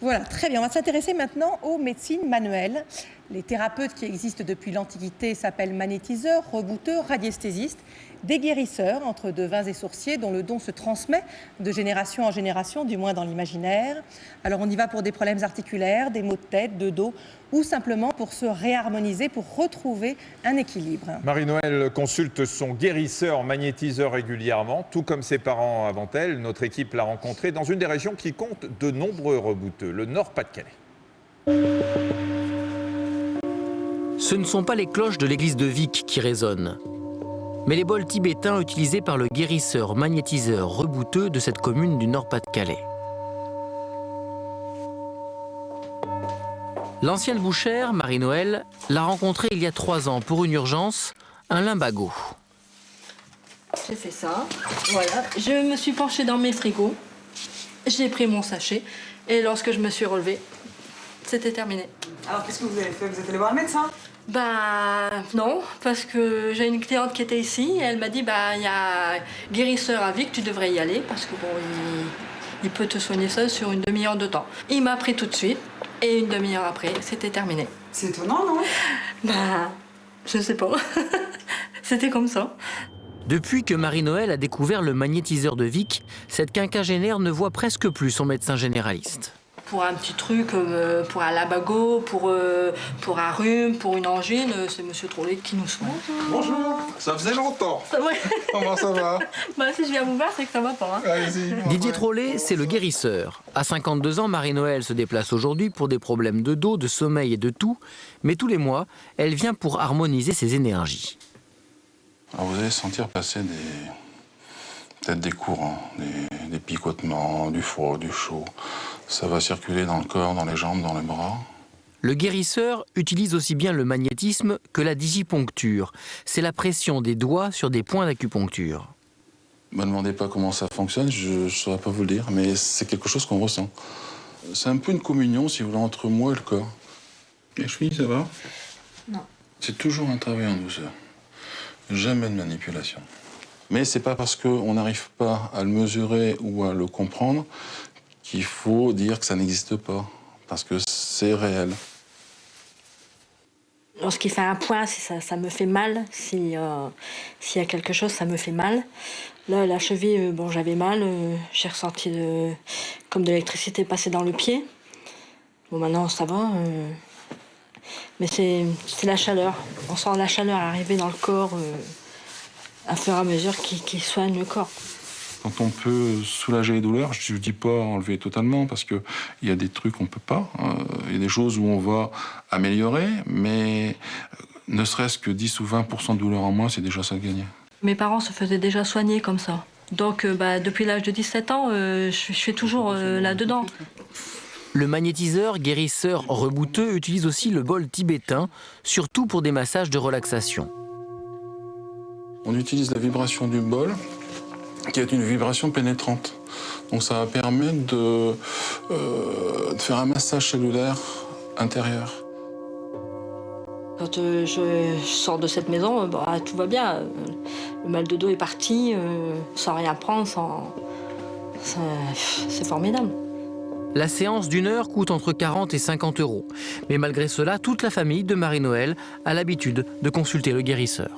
Voilà, très bien. On va s'intéresser maintenant aux médecines manuelles. Les thérapeutes qui existent depuis l'Antiquité s'appellent magnétiseurs, rebouteurs, radiesthésistes, des guérisseurs entre devins et sourciers dont le don se transmet de génération en génération, du moins dans l'imaginaire. Alors on y va pour des problèmes articulaires, des maux de tête, de dos, ou simplement pour se réharmoniser, pour retrouver un équilibre. Marie-Noëlle consulte son guérisseur magnétiseur régulièrement, tout comme ses parents avant elle. Notre équipe l'a rencontré dans une des régions qui compte de nombreux rebouteux, le Nord-Pas-de-Calais. Ce ne sont pas les cloches de l'église de Vic qui résonnent, mais les bols tibétains utilisés par le guérisseur magnétiseur rebouteux de cette commune du Nord-Pas-de-Calais. L'ancienne bouchère, Marie-Noëlle, l'a rencontré il y a 3 ans pour une urgence, un lumbago. J'ai fait ça, voilà. Je me suis penchée dans mes frigos, j'ai pris mon sachet et lorsque je me suis relevée, c'était terminé. Alors qu'est-ce que vous avez fait? Vous êtes allé voir le médecin? Bah non, parce que j'ai une cliente qui était ici et elle m'a dit bah il y a guérisseur à Vic, tu devrais y aller parce que bon il peut te soigner seul sur une demi-heure de temps. Il m'a pris tout de suite et une demi-heure après c'était terminé. C'est étonnant, non? Bah je sais pas, c'était comme ça. Depuis que Marie-Noëlle a découvert le magnétiseur de Vic, cette quinquagénaire ne voit presque plus son médecin généraliste. Pour un petit truc, pour un lumbago, pour un rhume, pour une angine, c'est Monsieur Trollet qui nous soigne. Bonjour, ça faisait longtemps. Ouais. Comment ça va? Bah si je viens vous voir, c'est que ça va pas. Hein. Allez-y. Didier Trollet, c'est le guérisseur. À 52 ans, Marie-Noëlle se déplace aujourd'hui pour des problèmes de dos, de sommeil et de toux. Mais tous les mois, elle vient pour harmoniser ses énergies. Alors vous allez sentir passer peut-être des courants, des picotements, du froid, du chaud. Ça va circuler dans le corps, dans les jambes, dans les bras. Le guérisseur utilise aussi bien le magnétisme que la digiponcture. C'est la pression des doigts sur des points d'acupuncture. Ne me demandez pas comment ça fonctionne, je ne saurais pas vous le dire, mais c'est quelque chose qu'on ressent. C'est un peu une communion, si vous voulez, entre moi et le corps. Les chevilles, ça va? Non. C'est toujours un travail en douceur. Jamais de manipulation. Mais c'est pas parce qu'on n'arrive pas à le mesurer ou à le comprendre qu'il faut dire que ça n'existe pas, parce que c'est réel. Lorsqu'il fait un point, ça me fait mal. S'il y a quelque chose, ça me fait mal. Là, la cheville, bon, j'avais mal. J'ai ressenti comme de l'électricité passer dans le pied. Bon, maintenant, ça va. Mais c'est la chaleur. On sent la chaleur arriver dans le corps à fur et à mesure qu'il soigne le corps. Quand on peut soulager les douleurs, je ne dis pas enlever totalement, parce qu'il y a des trucs qu'on ne peut pas. Il y a des choses où on va améliorer, mais ne serait-ce que 10 ou 20% de douleur en moins, c'est déjà ça de gagner. Mes parents se faisaient déjà soigner comme ça. Donc depuis l'âge de 17 ans, je suis toujours là-dedans. Le magnétiseur guérisseur rebouteux utilise aussi le bol tibétain, surtout pour des massages de relaxation. On utilise la vibration du bol, qui est une vibration pénétrante. Donc ça va permettre de faire un massage cellulaire intérieur. Quand je sors de cette maison, tout va bien. Le mal de dos est parti, sans rien prendre, c'est formidable. La séance d'1 heure coûte entre 40 et 50 €. Mais malgré cela, toute la famille de Marie-Noëlle a l'habitude de consulter le guérisseur.